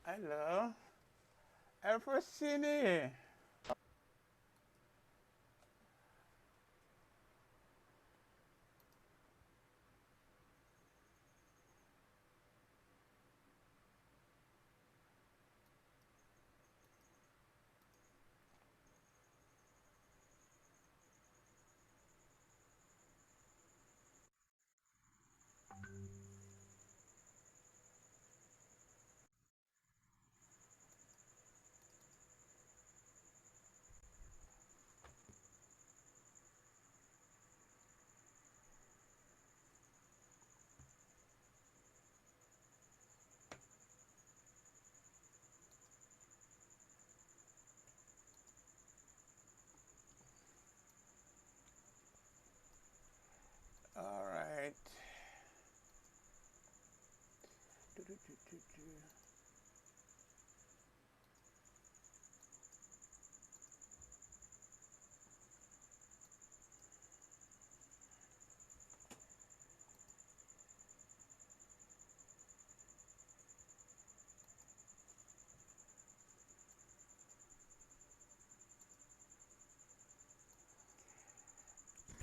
Hello, Alfonsini. All right.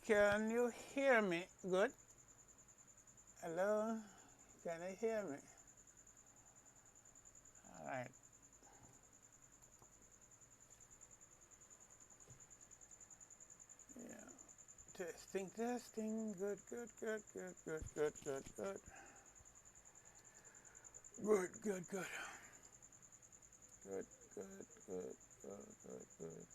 Can you hear me? Good. Hello. Can you hear me? All right. Yeah. Testing, testing. Good, good, good, good, good, good, good, good. Good, good, good. Good, good, good, good, good, good.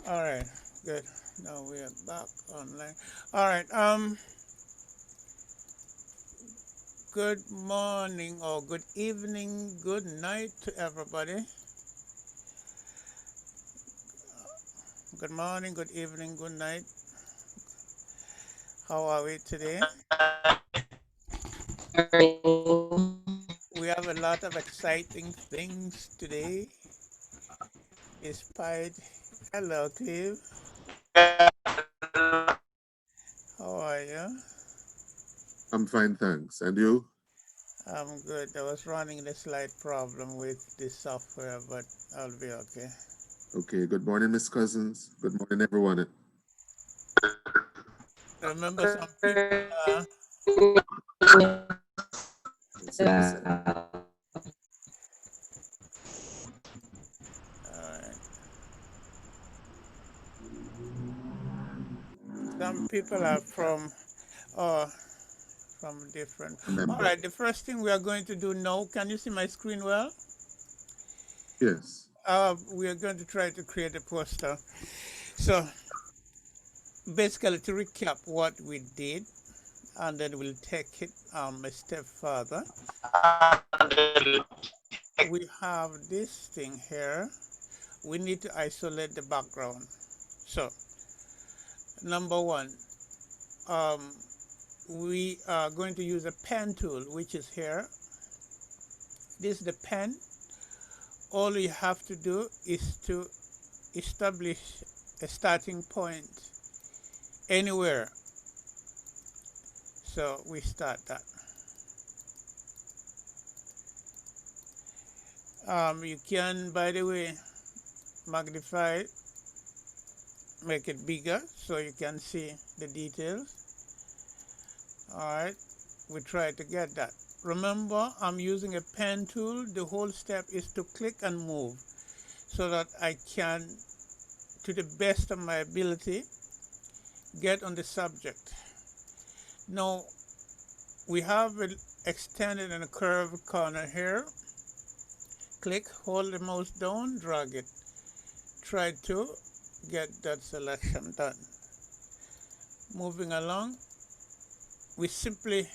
All right. Good. Now we are back online. All right. Good morning or good evening, good night to everybody. Good morning, good evening, good night. How are we today? We have a lot of exciting things today. Despite, hello, Clive. How are you? I'm fine, thanks. And you? I'm good. I was running a slight problem with the software, but I'll be okay. Okay, good morning, Miss Cousins. Good morning, everyone. Remember, some people, Yes, yes. uh, some people are uh, from different. All Remember. right, the first thing we are going to do now, can you see my screen well? Yes. We are going to try to create a poster. So basically, to recap what we did, and then we'll take it a step further. We have this thing here. We need to isolate the background. So number one, um, we are going to use a pen tool, which is here. This is the pen. All you have to do is to establish a starting point anywhere. So we start that. You can, by the way, magnify, make it bigger so you can see the details. All right, we try to get that. Remember, I'm using a pen tool. The whole step is to click and move so that I can, to the best of my ability, get on the subject. Now, we have it extended in a curved corner here. Click, hold the mouse down, drag it. Try to get that selection done. Moving along, we simply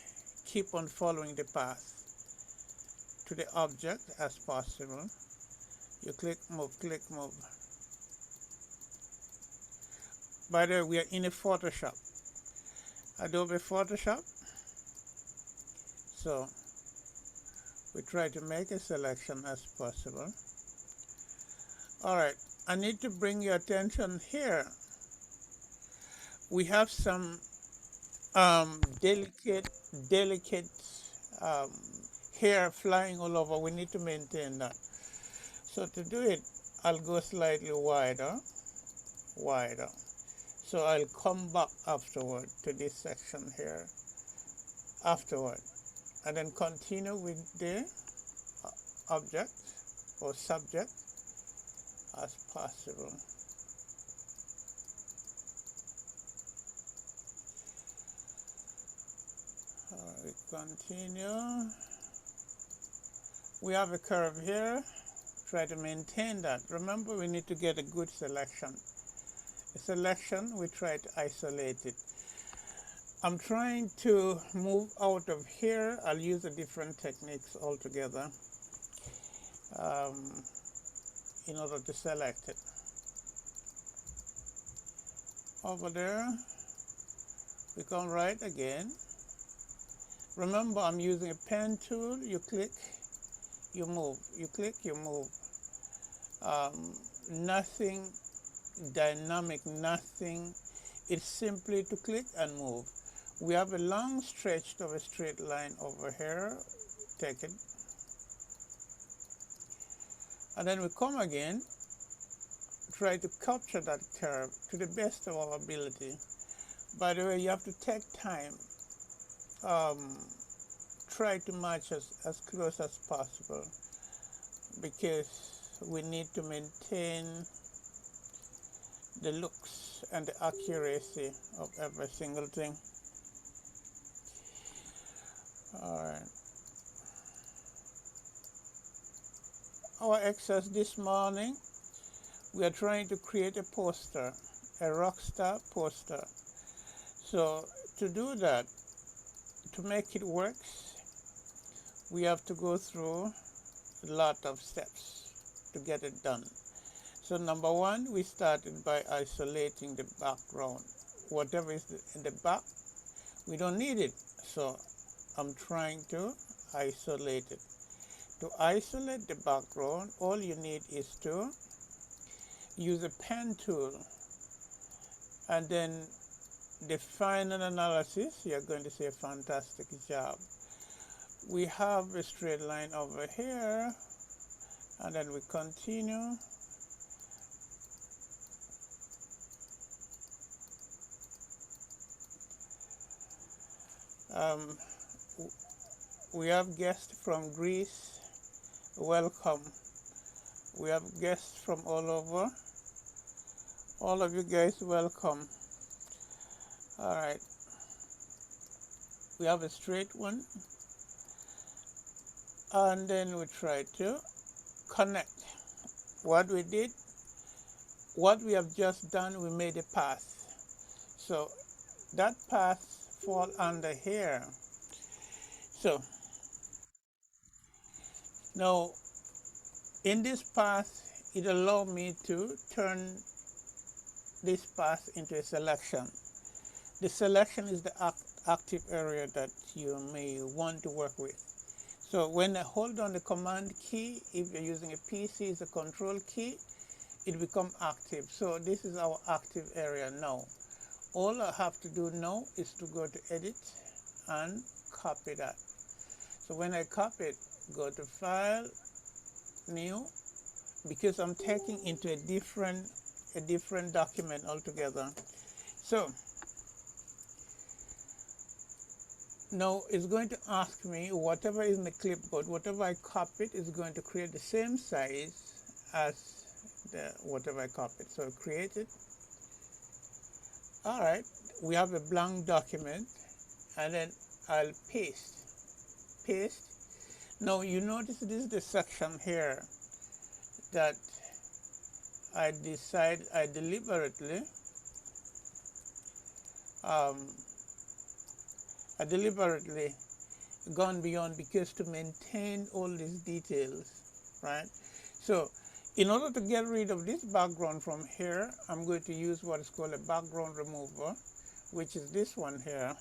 keep on following the path to the object as possible. You click, move, click, move. By the way, we are in a Photoshop. Adobe Photoshop. So we try to make a selection as possible. All right, I need to bring your attention here. We have some delicate um, hair flying all over. We need to maintain that. So to do it, I'll go slightly wider. So I'll come back afterward to this section here, afterward, and then continue with the object or subject as possible. We continue. We have a curve here. Try to maintain that. Remember, we need to get a good selection. A selection, we try to isolate it. I'm trying to move out of here. I'll use a different techniques altogether in order to select it. Over there, we come right again. Remember, I'm using a pen tool. You click, you move. You click, you move. Nothing dynamic, nothing. It's simply to click and move. We have a long stretch of a straight line over here. Take it. And then we come again. Try to capture that curve to the best of our ability. By the way, you have to take time. Try to match as close as possible, because we need to maintain the looks and the accuracy of every single thing. All right. Our exercise this morning, we are trying to create a poster, a rockstar poster. So to do that, to make it work, we have to go through a lot of steps to get it done. So number one, we started by isolating the background. Whatever is in the back, we don't need it. So I'm trying to isolate it. To isolate the background, all you need is to use a pen tool, and then the final analysis, you're going to see a fantastic job. We have a straight line over here, and then we continue. We have guests from Greece. Welcome. We have guests from all over. All of you guys, welcome. All right. We have a straight one. And then we try to connect. What we did, what we have just done, we made a path. So that path fall under here. So now in this path, it allowed me to turn this path into a selection. The selection is the active area that you may want to work with. So when I hold on the command key, if you're using a PC, it's a control key, it becomes active. So this is our active area now. All I have to do now is to go to edit and copy that. So when I copy it, go to file, new, because I'm taking into a different document altogether. So now it's going to ask me whatever is in the clipboard, whatever I copied is going to create the same size as whatever I copied. So create it. All right, we have a blank document, and then I'll paste. Now you notice this is the section here that I deliberately gone beyond, because to maintain all these details, right? So in order to get rid of this background from here, I'm going to use what is called a background remover, which is this one here.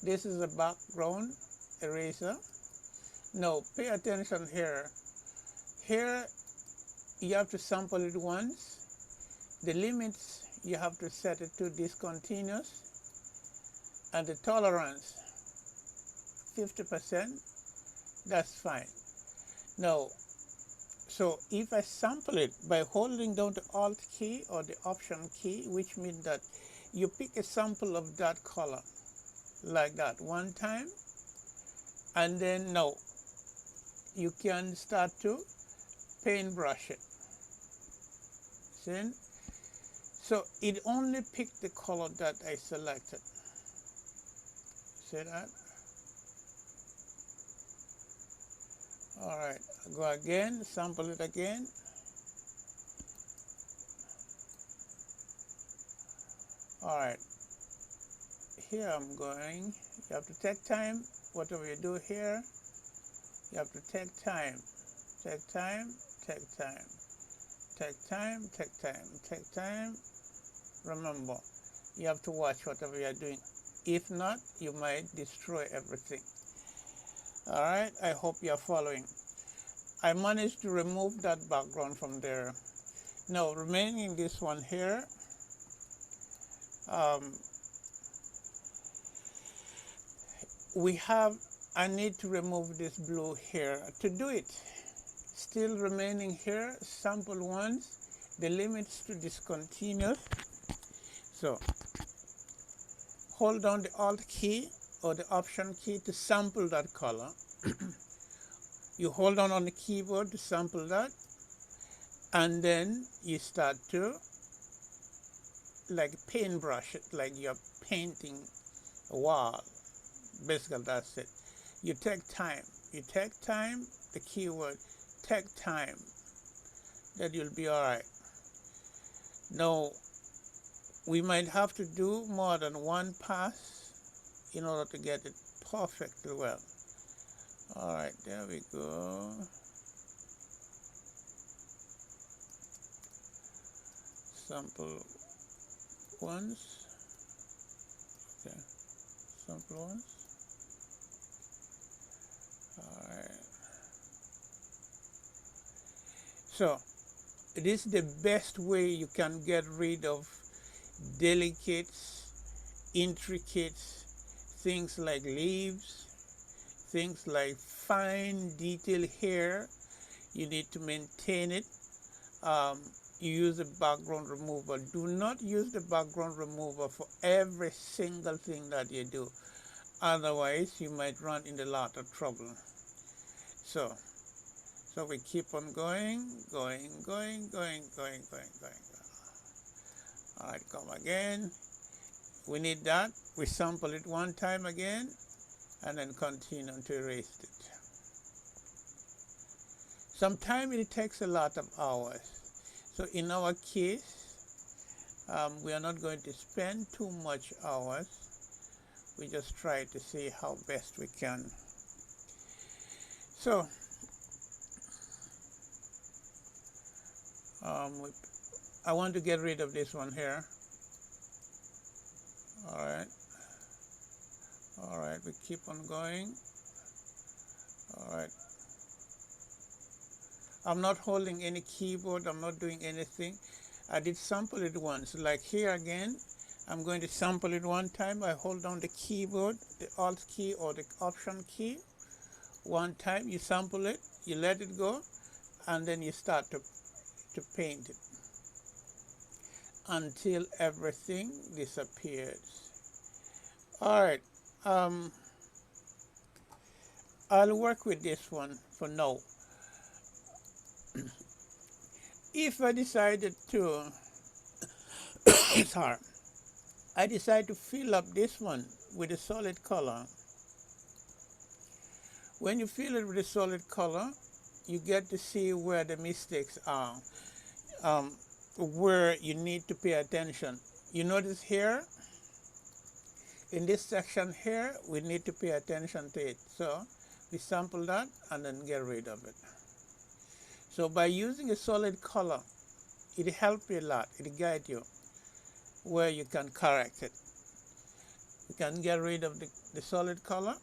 This is a background eraser. Now pay attention here. Here you have to sample it once. The limits you have to set it to discontinuous, and the tolerance 50%. That's fine. Now, so if I sample it by holding down the Alt key or the Option key, which means that you pick a sample of that color like that one time, and then now you can start to paintbrush it. See? So it only picked the color that I selected. See that? All right, go again, sample it again. All right, here I'm going. You have to take time. Whatever you do here, you have to take time. Take time, take time. Take time, take time, take time. Remember, you have to watch whatever you're doing. If not, you might destroy everything. All right, I hope you're following. I managed to remove that background from there. Now, remaining this one here, I need to remove this blue here. To do it, still remaining here, sample once, the limits to discontinuous. So, hold down the Alt key or the Option key to sample that color. You hold down on the keyboard to sample that, and then you start to like paintbrush it, like you're painting a wall. Basically, that's it. You take time. You take time, the keyword, take time. That you'll be all right. Now, we might have to do more than one pass in order to get it perfectly well. All right, there we go. Sample once. Okay, sample once. All right. So, this is the best way you can get rid of delicate, intricate things like leaves, things like fine detail hair. You need to maintain it. You use a background remover. Do not use the background remover for every single thing that you do. Otherwise, you might run into a lot of trouble. So we keep on going. All right, come again. We need that. We sample it one time again, and then continue to erase it. Sometimes it takes a lot of hours. So in our case, we are not going to spend too much hours. We just try to see how best we can. So, I want to get rid of this one here. All right, we keep on going. All right. I'm not holding any keyboard, I'm not doing anything. I did sample it once, like here again, I'm going to sample it one time. I hold down the keyboard, the Alt key or the Option key. One time you sample it, you let it go, and then you start to paint it until everything disappears. All right, I'll work with this one for now. If I decided to, sorry, I decide to fill up this one with a solid color. When you fill it with a solid color, you get to see where the mistakes are, where you need to pay attention. You notice here, in this section here, we need to pay attention to it. So we sample that and then get rid of it. So by using a solid color, it helps you a lot. It guides you where you can correct it. We can get rid of the solid color.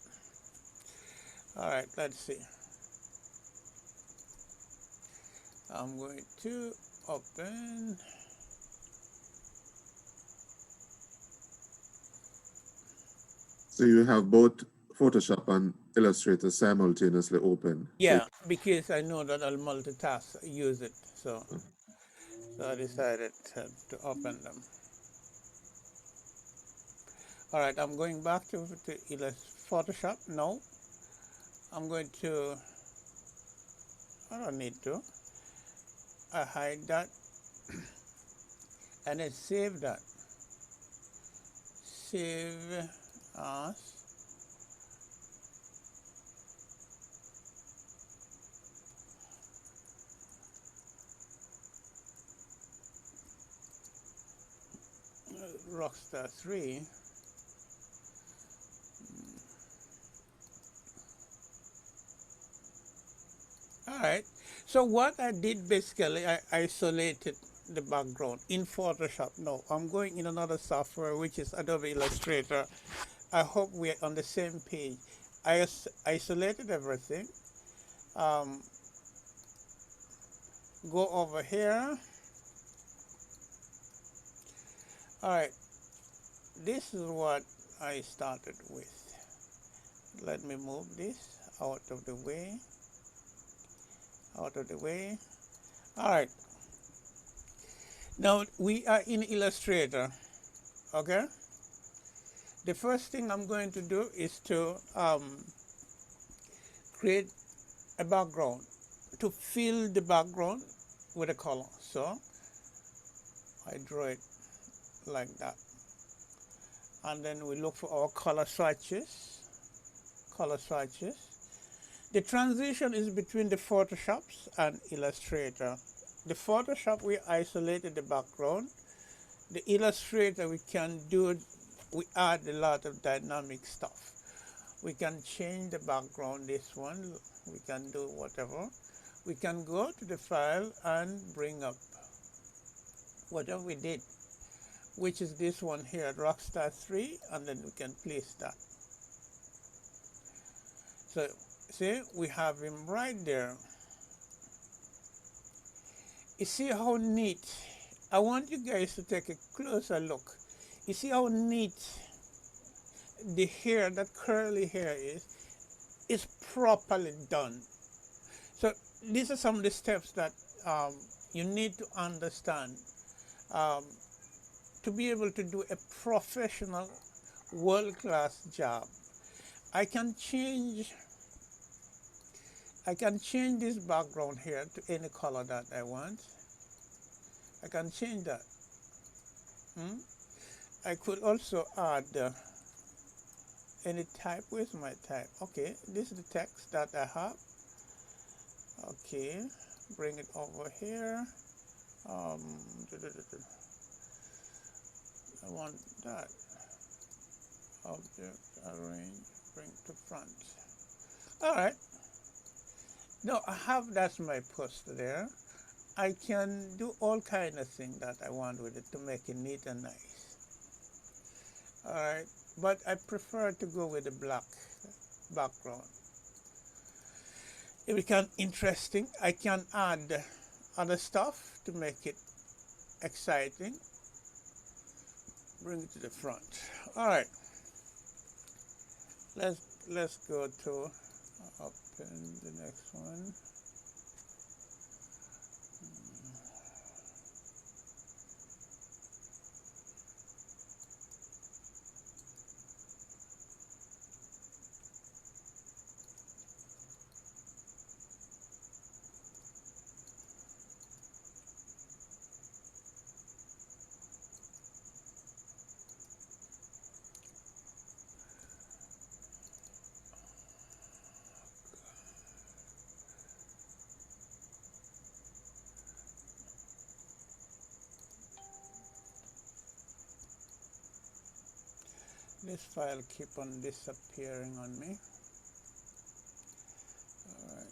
All right, let's see. I'm going to open. So you have both Photoshop and Illustrator simultaneously open. So Yeah, because I know that I'll multitask, use it. So I decided to open them. All right, I'm going back to Photoshop. No, I'm going to, I don't need to. I hide that and then save that. Save as. Rockstar 3. All right. So what I did basically, I isolated the background in Photoshop. No, I'm going in another software, which is Adobe Illustrator. I hope we're on the same page. I isolated everything. Um, go over here. All right. This is what I started with. Let me move this out of the way. Out of the way. All right. Now we are in Illustrator. Okay. The first thing I'm going to do is to create a background, to fill the background with a color. So I draw it like that. And then we look for our color swatches. Color swatches. The transition is between the Photoshops and Illustrator. The Photoshop, we isolated the background. The Illustrator, we add a lot of dynamic stuff. We can change the background, this one, we can do whatever. We can go to the file and bring up whatever we did, which is this one here, Rockstar 3, and then we can place that. So, see, we have him right there. You see how neat? I want you guys to take a closer look. You see how neat the hair, that curly hair is properly done. So these are some of the steps that you need to understand um, to be able to do a professional, world-class job. I can change this background here to any color that I want. I can change that. I could also add any type. Where's my type? Okay, this is the text that I have. Okay, bring it over here. I want that. Object, arrange, bring to front. All right. Now I have, that's my poster there. I can do all kind of things that I want with it to make it neat and nice. All right, but I prefer to go with the black background. It becomes interesting. I can add other stuff to make it exciting. Bring it to the front. All right. Let's go to open the next one. This file keep on disappearing on me. All right.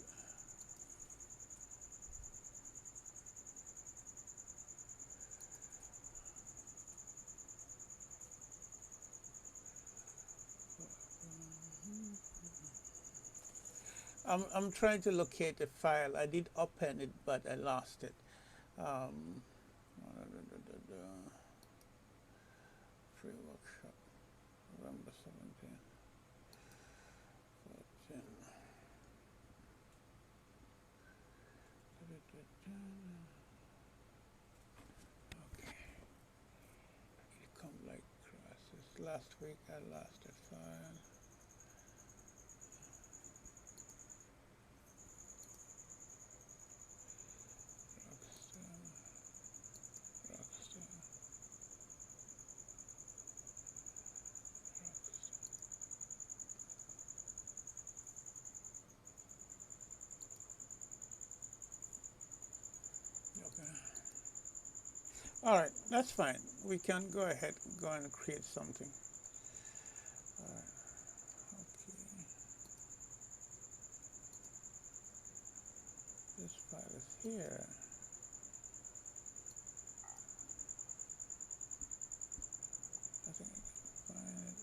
I'm trying to locate a file. I did open it, but I lost it. Um, Free workshop, November 17, 14. Okay, it come like crosses. Last week I lost a file. Rockstar, Rockstar, Rockstar. Okay. All right, that's fine. We can go ahead, go and create something. All right. Okay. This file is here. I think I can find it.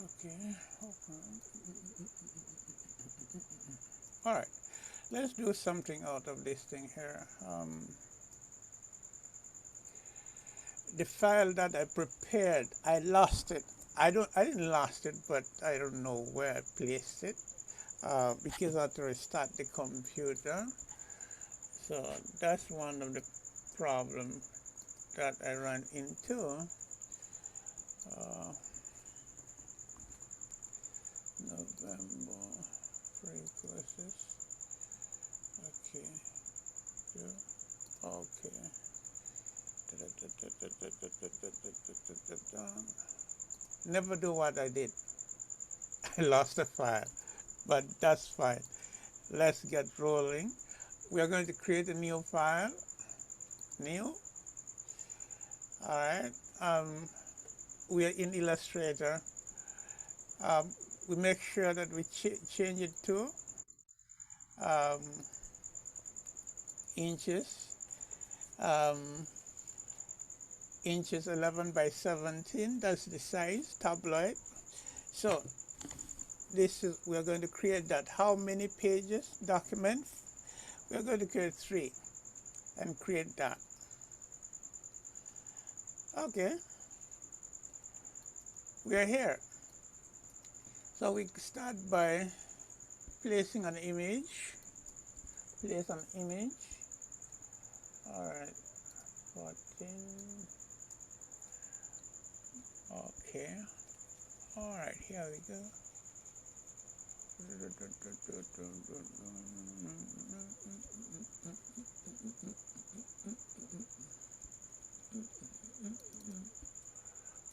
Okay. Open. All right. Let's do something out of this thing here. The file that I prepared, I lost it. I didn't lost it, but I don't know where I placed it because I had to restart the computer. So that's one of the problems that I ran into. Uh, November free courses. Okay. Yeah. Okay. Never do what I did. I lost the file, but that's fine. Let's get rolling. We are going to create a new file. New. All right. We are in Illustrator. We make sure that we change it to um, inches. Um, Inches 11 by 17. That's the size. Tabloid. So this is, we are going to create that. How many pages documents? We are going to create 3 and create that. Okay, we are here. So we start by placing an image. Place an image. All right, 14. Okay. All right, here we go.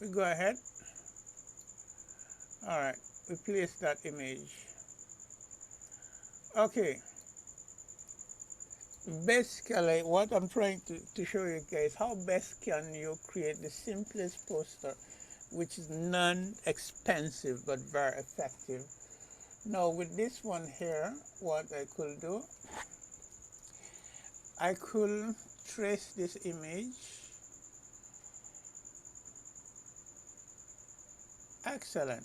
We go ahead. All right, we place that image. Okay, basically what I'm trying to show you guys, how best can you create the simplest poster which is non-expensive but very effective. Now with this one here, what I could do, I could trace this image. Excellent.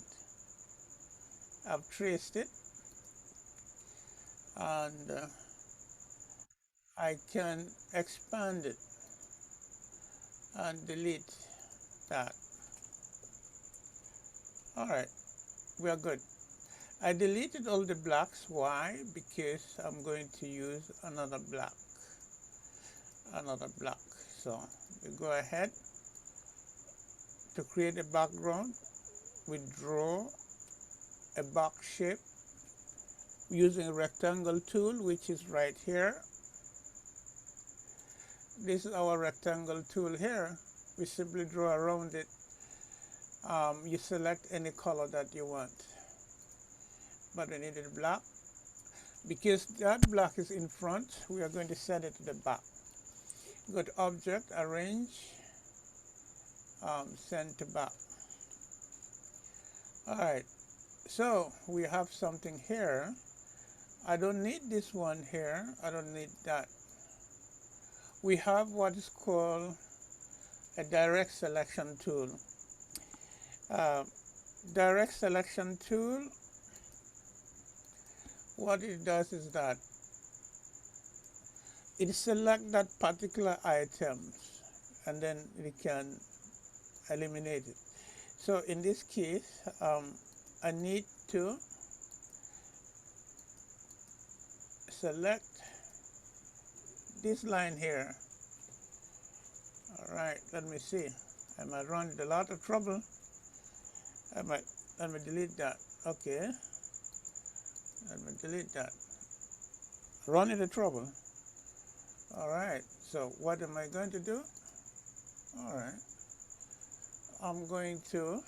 I've traced it, and I can expand it and delete that. All right, we are good. I deleted all the blocks. Why? Because I'm going to use another block. So we go ahead to create a background. We draw a box shape using a rectangle tool, which is right here. This is our rectangle tool here. We simply draw around it. You select any color that you want, but we need a block. Because that block is in front, we are going to send it to the back. Go to Object, Arrange, Send to Back. All right, So we have something here. I don't need this one here. I don't need that. We have what is called a direct selection tool. Uh, direct selection tool, what it does is that it selects that particular items and then it can eliminate it. So in this case, I need to select this line here. All right, let me see. I might run into a lot of trouble. Let me delete that. Okay, let me delete that. Run into trouble. All right, so what am I going to do? All right, I'm going to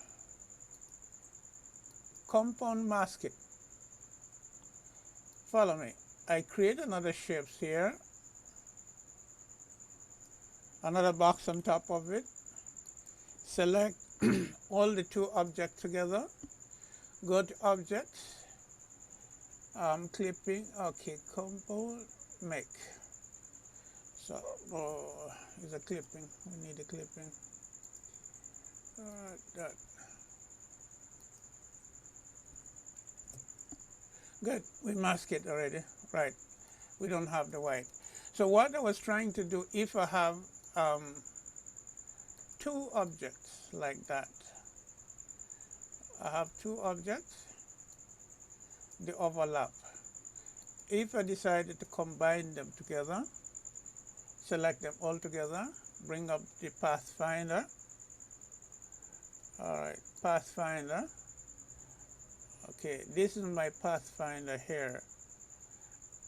compound mask it. Follow me. I create another shapes here, another box on top of it. Select all the two objects together. Go to objects, clipping. Okay, compound make. So is a clipping. We need a clipping. That. Good. We mask it already. Right. We don't have the white. So what I was trying to do, if I have two objects like that, I have two objects, they overlap. If I decided to combine them together, select them all together, bring up the Pathfinder. All right, Pathfinder. Okay, this is my Pathfinder here.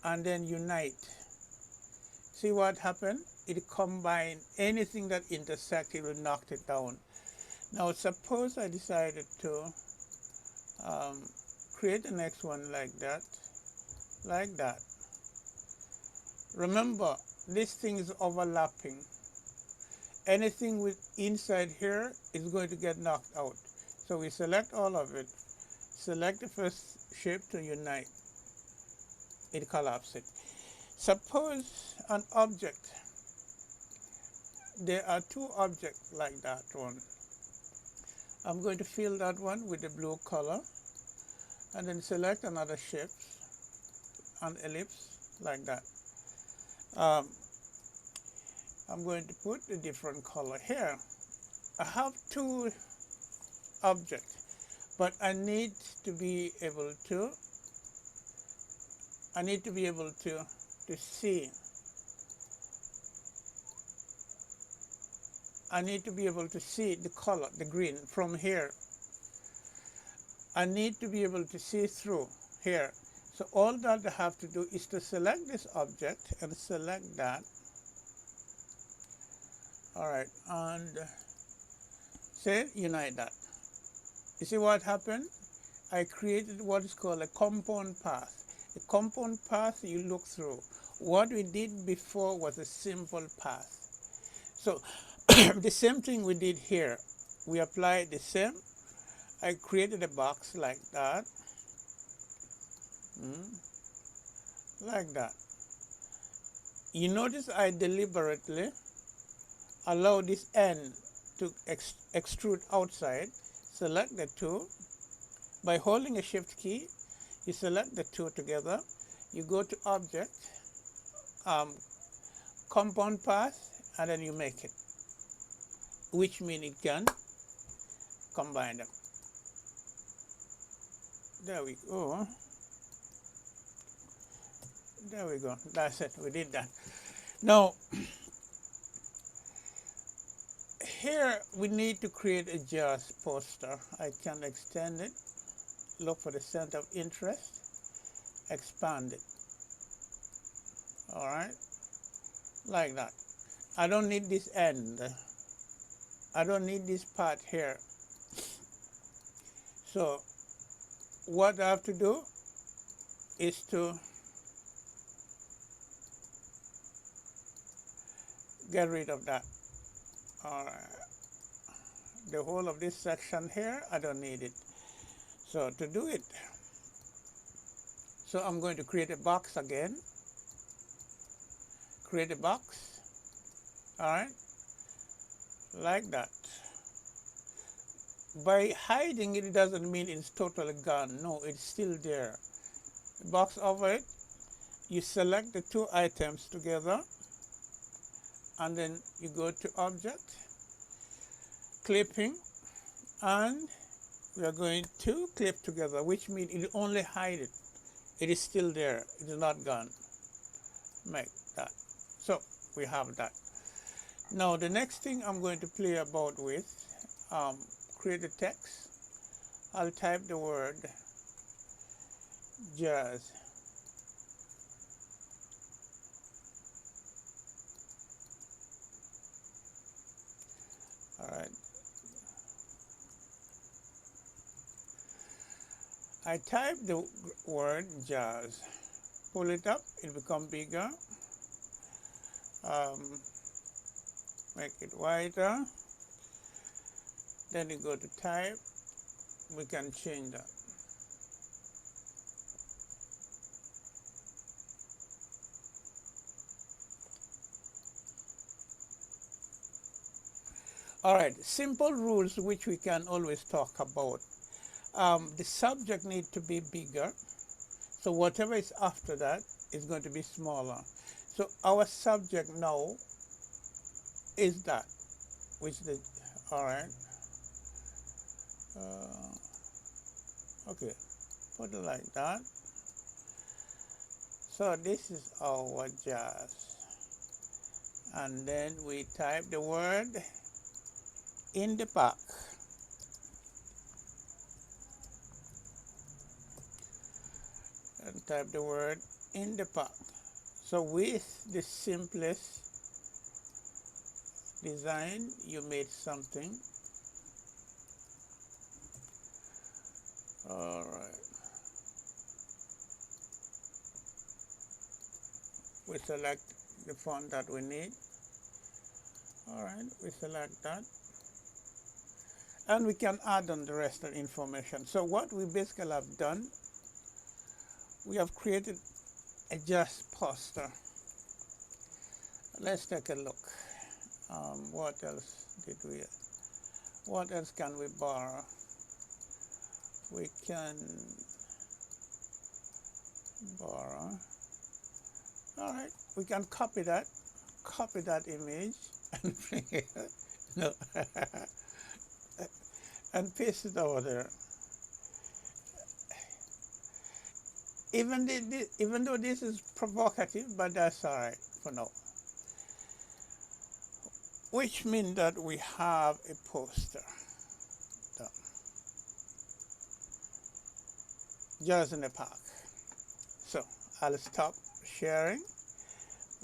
And then unite. See what happened? It combined anything that intersected, it knocked it down. Now suppose I decided to create the next one like that, like that. Remember, this thing is overlapping. Anything with inside here is going to get knocked out. So we select all of it. Select the first shape to unite. It collapses it. Suppose an object, there are two objects like that one. I'm going to fill that one with the blue color and then select another shape, an ellipse like that. I'm going to put a different color here. I have two objects, but I need to be able to see. I need to be able to see the color, the green, from here. I need to be able to see through here. So all that I have to do is to select this object and select that. All right, and say unite that. You see what happened? I created what is called a compound path. A compound path you look through. What we did before was a simple path. So the same thing we did here. We applied the same. I created a box like that. Like that. You notice I deliberately allow this end to extrude outside. Select the two. By holding a shift key, you select the two together. You go to object, compound path, and then you make it, which means it can combine them. There we go. There we go. That's it. We did that. Now, here we need to create a JAWS poster. I can extend it. Look for the center of interest. Expand it. All right. Like that. I don't need this end. I don't need this part here. So what I have to do is to get rid of that. All right. The whole of this section here, I don't need it. So to do it, so I'm going to create a box again, create a box, all right, like that. By hiding it, it doesn't mean it's totally gone. No, it's still there. Box over it, you select the two items together, and then you go to object, clipping, and we are going to clip together, which means it only hide it. It is still there. It is not gone. Make that. So we have that. Now the next thing I'm going to play about with, create a text. I'll type the word jazz. All right. I type the word jazz. Pull it up. It becomes bigger. Make it wider. Then you go to type. We can change that. All right, simple rules which we can always talk about. The subject needs to be bigger. So whatever is after that is going to be smaller. So our subject now is that, which the, all right. Okay, put it like that. So this is our jazz. And then we type the word in the back. And type the word in the pack. So with the simplest design, you made something. All right. We select the font that we need. All right, we select that. And we can add on the rest of the information. So what we basically have done, we have created a just poster. Let's take a look. What else did we, what else can we borrow? We can borrow. All right, we can copy that image and bring it, no, and paste it over there. Even though this is provocative, but that's all right for now. Which means that we have a poster done. Just in the park. So I'll stop sharing.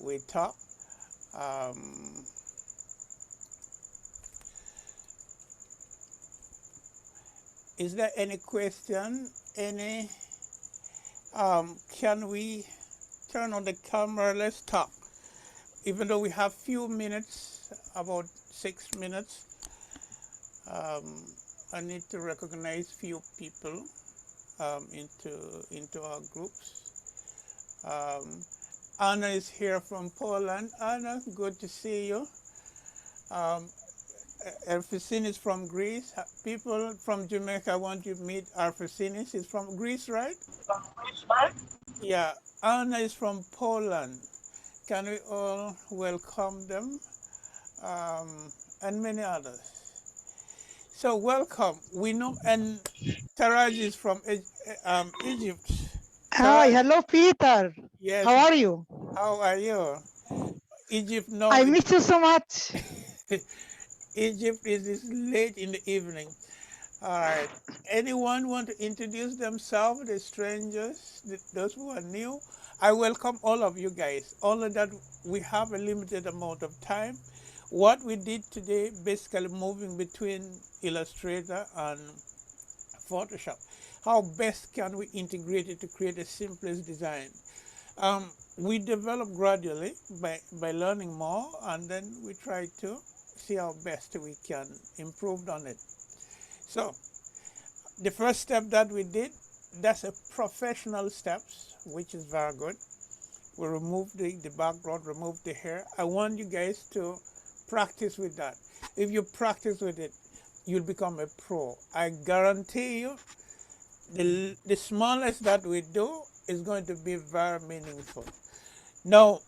We talk. Is there any question? Any? Can we turn on the camera? Let's talk. Even though we have few minutes, about 6 minutes, I need to recognize few people into our groups. Anna is here from Poland. Anna, good to see you. Alphesinis is from Greece. People from Jamaica want you to meet Alphesinis. He's from Greece, right? From Greece, right? Yeah. Anna is from Poland. Can we all welcome them? And many others. So welcome. We know, and Taraj is from Egypt. Hi, Taraj, hello, Peter. yes. How are you? How are you? Egypt, no. I miss you so much. Egypt is late in the evening. All right. Anyone want to introduce themselves, the strangers, those who are new? I welcome all of you guys. Only that we have a limited amount of time. What we did today, basically moving between Illustrator and Photoshop. How best can we integrate it to create the simplest design? We develop gradually by learning more, and then we try to see how best we can improve on it. So the first step that we did, that's a professional steps, which is very good. We remove the background, remove the hair. I want you guys to practice with that. If you practice with it, you'll become a pro. I guarantee you, the smallest that we do is going to be very meaningful. Now,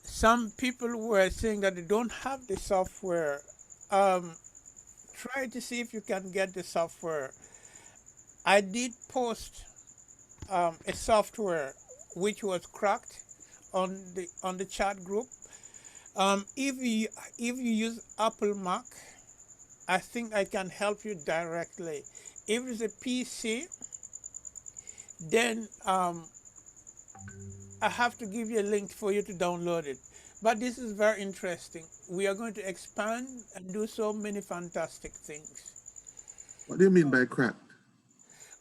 some people were saying that they don't have the software. Try to see if you can get the software. I did post a software which was cracked on the chat group. If you use Apple Mac, I think I can help you directly. If it's a PC, then I have to give you a link for you to download it. But this is very interesting. We are going to expand and do so many fantastic things. What do you mean by cracked?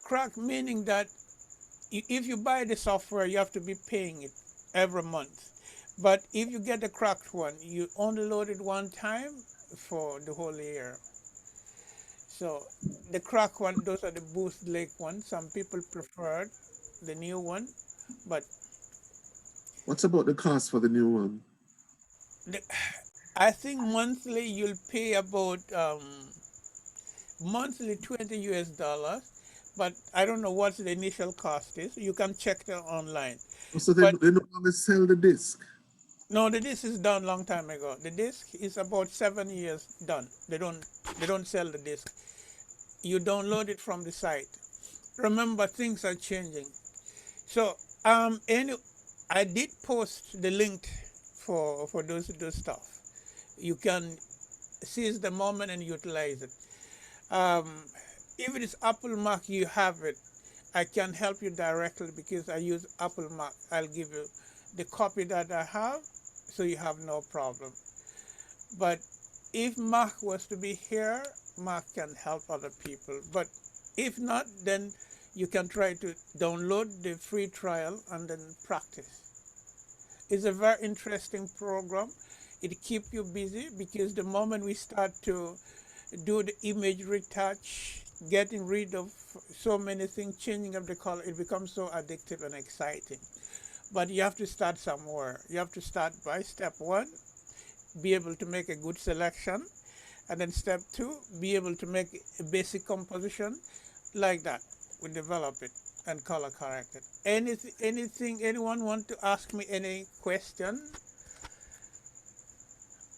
Crack meaning that if you buy the software, you have to be paying it every month. But if you get the cracked one, you only load it one time for the whole year. So the cracked one, those are the Boost Lake ones. Some people prefer the new one, but What's about the cost for the new one? I think monthly you'll pay about monthly $20, but I don't know what the initial cost is. You can check that online. So they no longer sell the disc. No, the disc is done long time ago. The disc is about 7 years done. They don't sell the disc. You download it from the site. Remember, things are changing. So I did post the link for those stuff. You can seize the moment and utilize it. If it is Apple Mac, you have it. I can help you directly because I use Apple Mac. I'll give you the copy that I have, so you have no problem. But if Mac was to be here, Mac can help other people. But if not, then you can try to download the free trial and then practice. It's a very interesting program. It keeps you busy because the moment we start to do the image retouch, getting rid of so many things, changing up the color, it becomes so addictive and exciting. But you have to start somewhere. You have to start by step one, be able to make a good selection, and then step two, be able to make a basic composition like that. We develop it and color correct it. Anything, anyone want to ask me any question?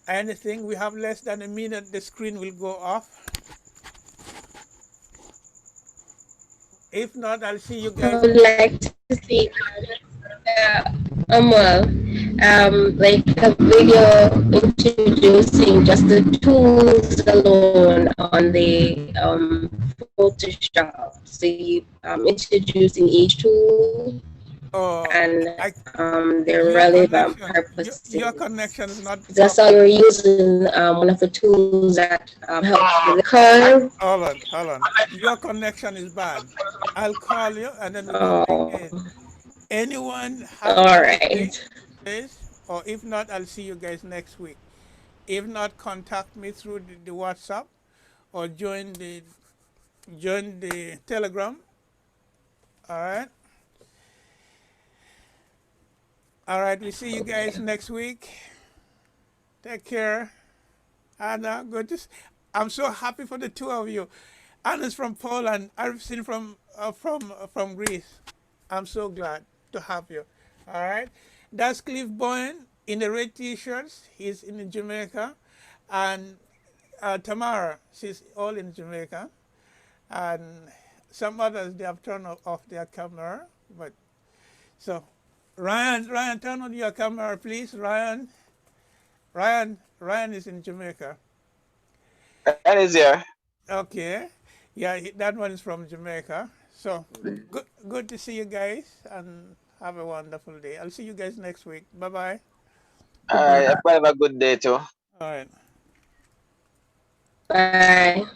Anything? We have less than a minute, the screen will go off. If not, I'll see you guys. I would like to see well, like a video introducing just the tools alone on the Photoshop. So you introducing each tool and their relevant purposes. Your connection is not. That's how you're using one of the tools that helps with the curve. Hold on. Your connection is bad. I'll call you and then we'll go in. Anyone have all right. Or if not, I'll see you guys next week. If not, contact me through the WhatsApp or join the Telegram. All right, we see you guys next week. Take care. Anna, I'm so happy for the two of you. Anna's from Poland. I've seen from Greece. I'm so glad to have you. All right. That's Cliff Bowen in the red t-shirts. He's in Jamaica. And Tamara, she's all in Jamaica. And some others, they have turned off their camera. But so Ryan, turn on your camera, please. Ryan is in Jamaica. Ryan is here. Okay. Yeah, that one is from Jamaica. So good to see you guys and have a wonderful day. I'll see you guys next week. Bye-bye. Have a good day too. All right. Bye.